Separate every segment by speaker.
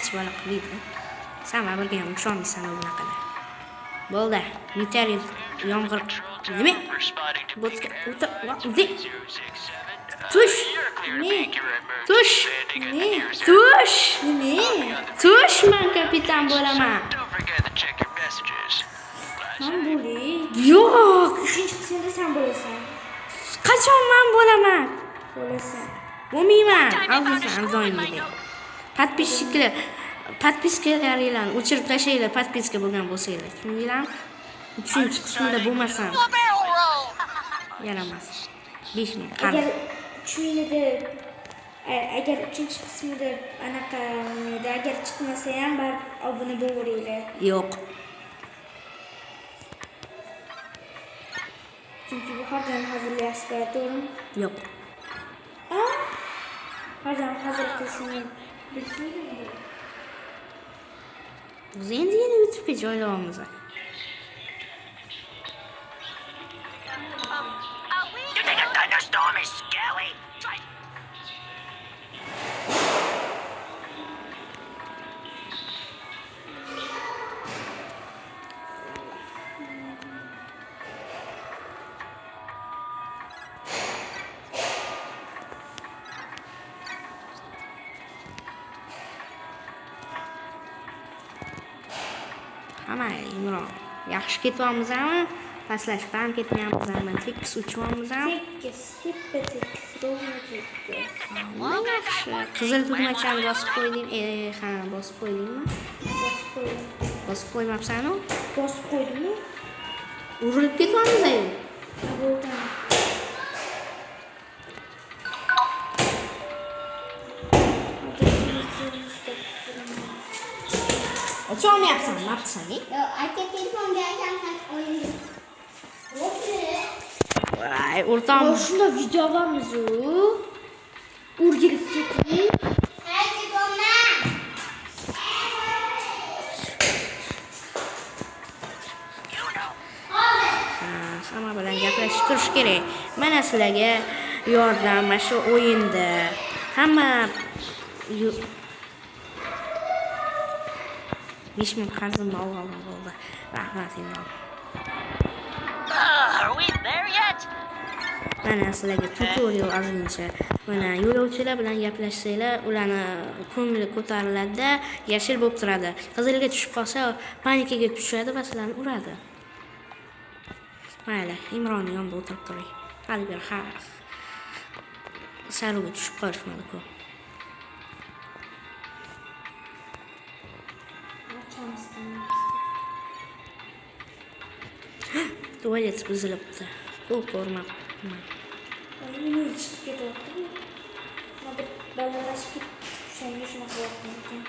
Speaker 1: kichik bola qiladi. Sen birga ham ushonmaysan unaqada. Bo'ldi. Meteorit yomg'ir nima? Bo'tga o'ta. Tush. Ne? Tush. Ne? Tush. Ne? Tush men kapitan bo'laman. Men bo'lay. Yo'q.
Speaker 2: Uchinchi qismda sen bo'lasan.
Speaker 1: Qachon men bo'laman?
Speaker 2: Bo'lasan.
Speaker 1: Bo'lmayman. Albatta, doimgidek. Podpiskalaringlarni o'chirib tashlanglar, podpiska bo'lgan bo'lsanglar. Tushundinglarmi? Uchinchi qismida bo'lmasam. Yaramas. 5 ming.
Speaker 2: Agar uchinchi qismida anaqa agar chiqmasa ham bar obuna bo'laveringlar.
Speaker 1: Yo'q.
Speaker 2: Chunki bu har doim hazırlayasizlar, to'g'rimi?
Speaker 1: Yo'q.
Speaker 2: Har doim hazır qilishni bilsanglar.
Speaker 1: Biz endi YouTube'ga joylaymiz.
Speaker 3: You think a thunderstorm is scary?
Speaker 1: Hamma Imron. Yaxshi ketyapmizmi? Pastlashib ham ketmayapmizmi? Tekis uchyapmizmi?
Speaker 2: Tekis, tekis, ровно tekis.
Speaker 1: Yaxshi. Qizil tugmachani bosib qo'ydim. Ha, bosib qo'ydingmi?
Speaker 2: Bosib qo'ydim.
Speaker 1: Bosib qo'ymabsan-ku?
Speaker 2: Bosib qo'ydimmi?
Speaker 1: Urilib ketyapmiz-ku.
Speaker 2: Bo'ldi.
Speaker 1: Ocholmayapsan, mapsani?
Speaker 2: Yo'q, aka telefonga aytsan qo'ying.
Speaker 1: Voy, o'rtam.
Speaker 2: Shunda video olamiz-ku. O'rgilib keting.
Speaker 1: Hamma bilan gaplashib turish kerak. Mana sizlarga yordam mana shu o'yinda. Hamma 5 ming qarzimni olgan bo'ldi. Rahmat Imron.
Speaker 3: Are we there yet?
Speaker 1: Mana sizlarga tutorial ozgincha. Mana yo'lovchilar bilan gaplashsanglar, ularni ko'ngli ko'tariladi, yashil bo'lib turadi. Qizilga tushib qolsa, panikaga tushadi va sizlarni uradi. Mayli, Imronning yonida o'tirib turing. Hali bir saruga tushib qolishmadi-ku. Tualet buzilibdi. Ko'rmabman.
Speaker 2: Meni chiqib ketyapti. Mana balandashib tushanga shunaqa qilyapman.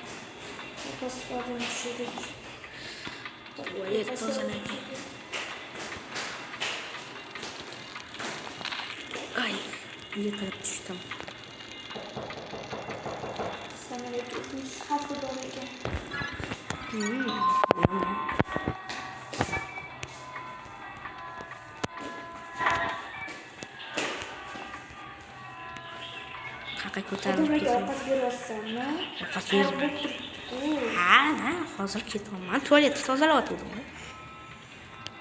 Speaker 2: Pastga tushdik.
Speaker 1: Tualet tozalangan. Ay, yiqilib tushdim.
Speaker 2: Samolyot ikkinchi xavfi bor ekan. Qaqa ko'tarilib To'g'riga
Speaker 1: ketdim.
Speaker 2: ovqat beryapsanmi?
Speaker 1: Ovqat berdim. Ha, hozir ketaman. Tualetni tozalayotgandim.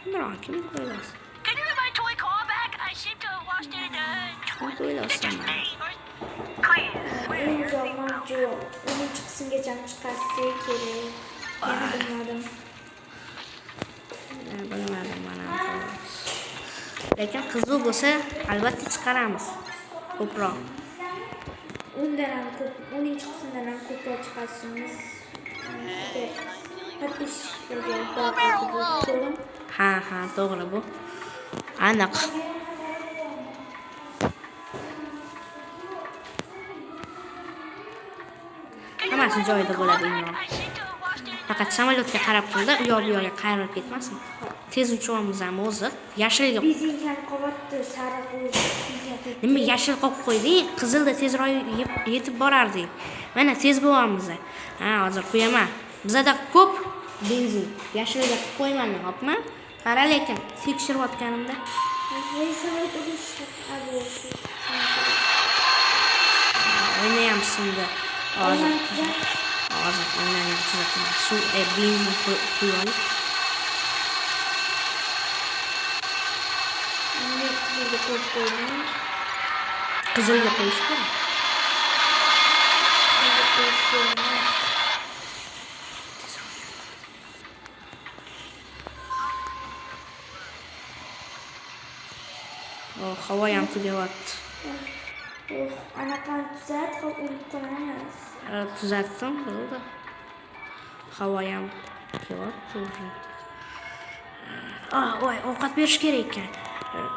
Speaker 1: Imron, kim qo'yasiz?
Speaker 3: Can you give my toy car back? I seem to have lost it in the
Speaker 1: Kim qo'yasiz?
Speaker 2: Eng zaman jo'q. 10 qismgacha chiqarsak kerak. Men bilmadim.
Speaker 1: Bilmadim mana. Lekin qiziq bo'lsa, albatta chiqaramiz. Ko'proq.
Speaker 2: Undan ham ko'p, 10 qismdan ham ko'proq chiqarishimiz. Подписчикlarga bog'liq.
Speaker 1: Ha, to'g'ri bu. Aniq. Hammasi joyida bo'ladi Imron. Faqat samolyotga qarab turdi, u yoq bu yoqqa qayrilib ketmasin. Tez uchamiz ham o'zi. Yashilga.
Speaker 2: Bizning ham qo'yibdi, sariq o'zi.
Speaker 1: Nima yashil qo'yib qo'yding? Qizilda tezroq yetib borardik. Mana tez bo'lyapmiz. Ha, hozir qo'yaman. Bizda ko'p benzin. Yashilga qo'yib qo'yman, hopmi? Qara lekin tekshirayotganimda. O'ynayapsizda. Hozir Hozir o'ynayman tuzataman. Suv, benzin quyib olib.
Speaker 2: Endi qizilga qo'yib qo'ydim.
Speaker 1: Qizilga qo'yish kerak.
Speaker 2: Qizilga qo'yish kerak.
Speaker 1: Havo ham tugayapti.
Speaker 2: Anaqani tuzat, o'lib qolamiz.
Speaker 1: Tuzatdim, bo'ldi. Havo ham tugayapti. Voy, ovqat berish kerak ekan.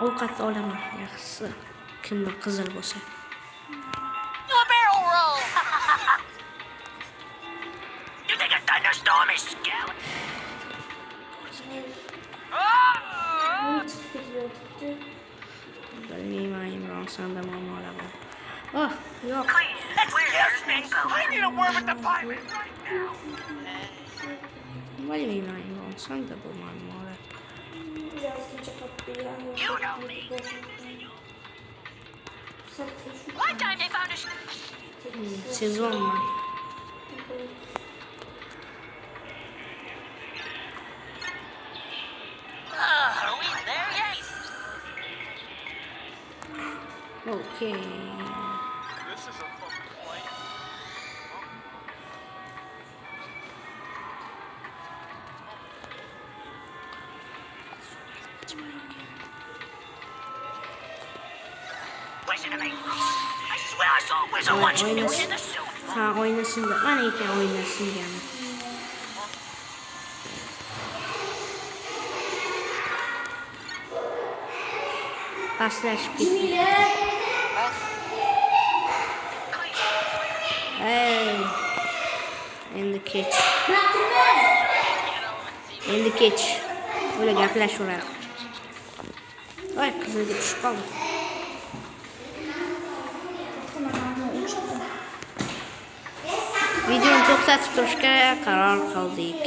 Speaker 1: Ovqat olaman, yaxshisi. Kimdir qizil bo'lsa.
Speaker 3: Do a barrel roll. You think a thunderstorm is scary?
Speaker 2: Nima chiqib ketyapti?
Speaker 1: Bilmayman, Imron, senda muammolar bor. Yo'q.
Speaker 3: I need a word with the pirate right now.
Speaker 1: Bilmayman, Imron, senda bu muammolar.
Speaker 2: Yozguncha qotdi.
Speaker 3: You know me. One time they found a
Speaker 1: Sezonman.
Speaker 3: Are we there yet?
Speaker 1: Okay.
Speaker 4: This is a fucking flight.
Speaker 3: Listen to me. I swear I saw a wizard once you in the suit.
Speaker 1: Ha, oynasında. Ana ekan oynasın yani. Paslashib ketdi. Hey. Endi kech. Endi kech. Böyle gaplashaveradi. Voy, qizilga tushib qoldi. Videoni to'xtatib turishga qaror qildik.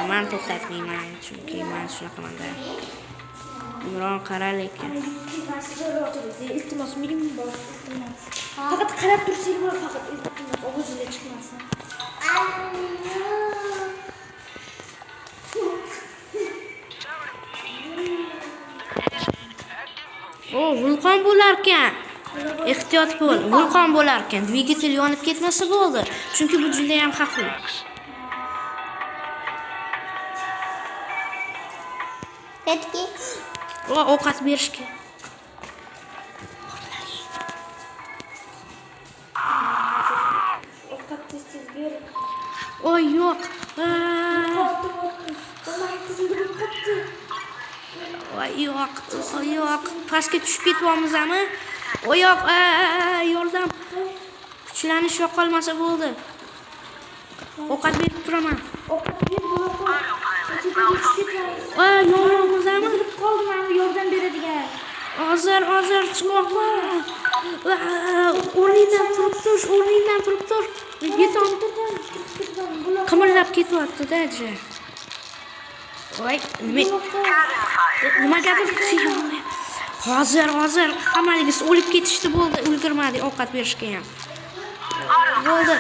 Speaker 1: Men to'xtatmayman, chunki men shunaqamanda. Imron qarar ekan.
Speaker 2: Iltimos, mening bor, iltimos. Faqat qarab tursang bor, faqat iltimos, og'zingizga chiqmasin.
Speaker 1: Vulqon bo'lar ekan. Ehtiyot bo'l. Vulqon bo'lar ekan. Dvigatel yonib ketmasa bo'ldi. Chunki bu juda ham xavfli.
Speaker 2: Ketki.
Speaker 1: Ovqat berishga.
Speaker 2: Ovqat tez-tez ber.
Speaker 1: Yo'q. Yo'q. Pastga tushib ketyapmizmi? Yo'q. Yordam. Kuchlanish yo'qolmasa bo'ldi. Ovqat berib turaman.
Speaker 2: Ovqat ber, bo'lar.
Speaker 1: Yordamimizmi?
Speaker 2: Qoldim, men yordam beradigan.
Speaker 1: Hozir chiqmoqda. O'rnidan turib tur. Yetom. Qimirlab ketyapti-da, ja. Voy, nimagadir hozir hammaligingiz o'lib ketishdi bo'ldi, ulgurmadi ovqat berishga ham. Bo'ldi.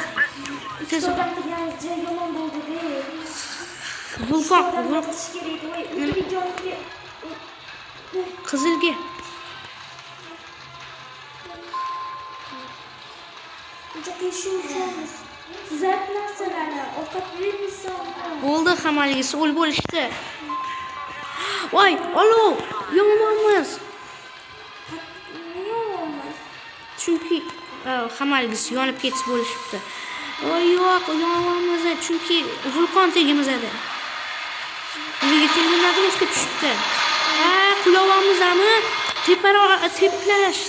Speaker 2: Yomon bo'ldi-da.
Speaker 1: Vulqon
Speaker 2: kerak.
Speaker 1: qizilga.
Speaker 2: Unchaki shu uchunmiz. Tuzat narsalarni, ovqat bermisan.
Speaker 1: Bo'ldi, hammaligingiz o'lib bo'lishdi. Voy, olov, yomonmiz. Chunki hammaligingiz yonib ketish bo'lishibdi. Yo'q, yomonmiz, chunki vulqon tegimizda. Nega telefonimizga tushibdi? Qulavamizmi? Tepalash.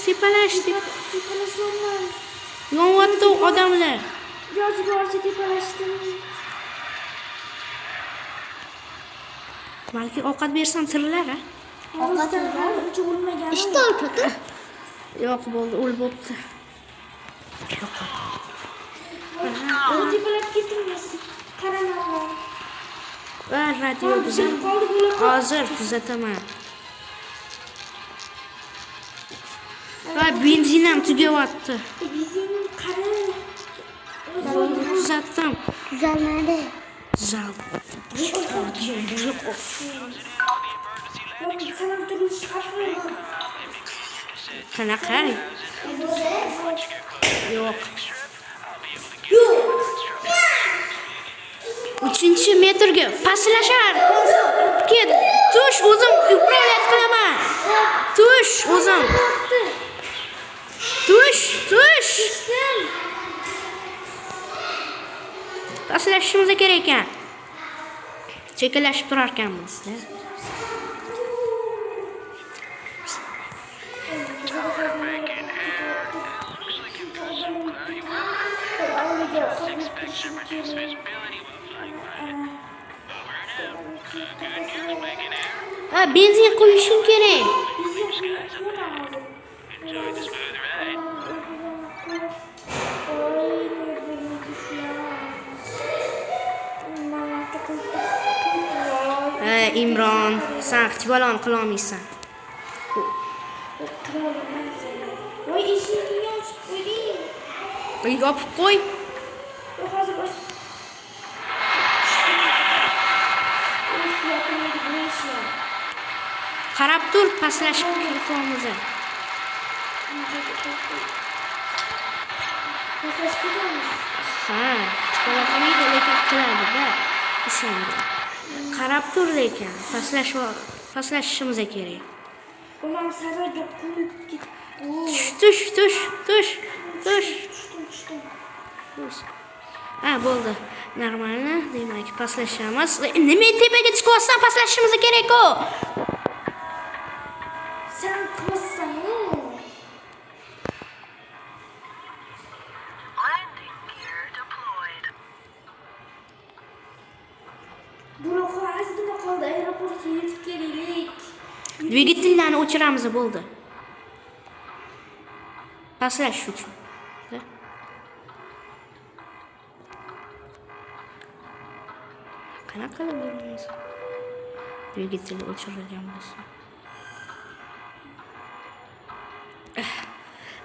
Speaker 1: Yonyapti odamlar.
Speaker 2: Iloji boricha tepalashdim.
Speaker 1: Balki ovqat bersam tirilar, ha?
Speaker 2: Ovqatdan uncha o'lmagan.
Speaker 1: Ishda o'tdi. Yo'q, bo'ldi, o'lib o'tdi.
Speaker 2: Tepalab ketdingiz. Qaranaman.
Speaker 1: Radio bizni hozir tuzataman. Benzinam tugayapti.
Speaker 2: Benzin qara.
Speaker 1: tuzatdim.
Speaker 2: Tuzalmadi.
Speaker 1: Tuzaldi.
Speaker 2: Sanam turmuş xavfi.
Speaker 1: Qanaqa? Yo'q. 3-metrga pastlashar. Ket, tush, o'zim upravlat qilaman. Tush, o'zim. Tush. Pastlashimiz kerak ekan. Chekilashib turar ekanmiz. Ha, benzin qo'yishim kerak. Imron, sen ixtibolon qila olmaysan.
Speaker 2: Voy eshikni yopib qo'ying.
Speaker 1: Yopib qo'y.
Speaker 2: Yo'q, hozir bosh.
Speaker 1: Qarab tur, pastlashib ketamiz.
Speaker 2: Paslash ketamiz.
Speaker 1: Ha, qiladi, lekin qiladi-da. O'shanda. Qarab tur lekin, pastlashishimiz kerak.
Speaker 2: Ular sarayga qo'yib ketdi.
Speaker 1: Tush.
Speaker 2: Tushdim.
Speaker 1: Ha, bo'ldi. Normalni, demak, pastlashamiz. Nima tepaga chiqyapsan, pastlashimiz kerak-ku.
Speaker 2: Sen qilasan-ku.
Speaker 3: Landing gear deployed.
Speaker 2: Bunaqa ozgina qoldi, aeroportga yetib kelaylik.
Speaker 1: Dvigatellarni o'chiramiz, bo'ldi. Passlash uchun. Qanaqa qilib bo'lamiz? Dvigatelni o'chirilgan bo'lsa.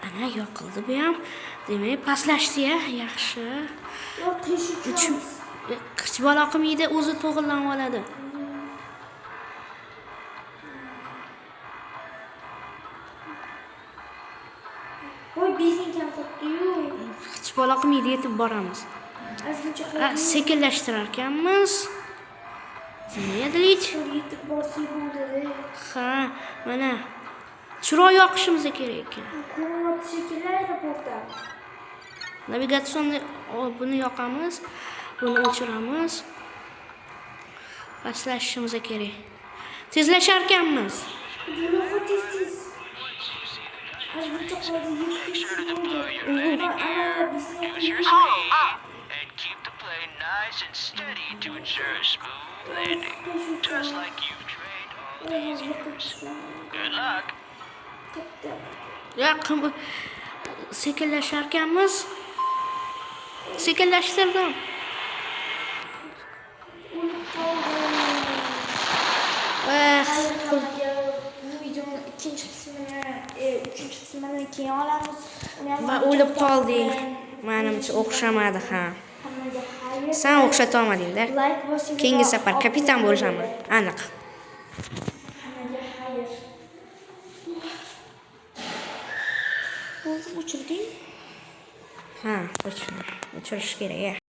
Speaker 1: Ana yoqildi bu ham. Demak, pastlashdi-ya, yaxshi.
Speaker 2: Yo'q, qish uchun.
Speaker 1: Qish bola qilmaydi, o'zi to'g'irlanib oladi.
Speaker 2: Voy, benzin kam qotdi-yu.
Speaker 1: Qish bola qilmaydi, yetib boramiz.
Speaker 2: Ozgincha qoldi.
Speaker 1: Sekinlashtirar ekanmiz. Nima edilik?
Speaker 2: Yetib borsak bo'ladi.
Speaker 1: Ha, mana chiroq yoqishimiz kerak ekan.
Speaker 2: Ko'rinadi shekilli aeroportda.
Speaker 1: Navigatsionni buni yoqamiz, buni o'chiramiz. Pastlashimiz kerak. Tezlashar ekanmiz.
Speaker 2: Bunaqa tez. Ozgincha qoldi, yetib
Speaker 3: Hold up. And keep the plane nice and steady to ensure a smooth landing. Just like you've trained all these years. Good luck.
Speaker 1: Yaqin sekinlashar ekanmiz. Sekinlashtirdim.
Speaker 2: Bu videoning ikkinchi qismini, uchinchi qismini keyin olamiz.
Speaker 1: Va o'lib qoldik. Menimcha o'xshamadi ha.
Speaker 2: Hammaga xayr.
Speaker 1: Sen o'xshata olmading-da.
Speaker 2: Like bosing.
Speaker 1: Keyingi safar kapitan bo'laman. Aniq.
Speaker 2: Hammaga xayr. O'chirding?
Speaker 1: Ha, o'chirish kerak.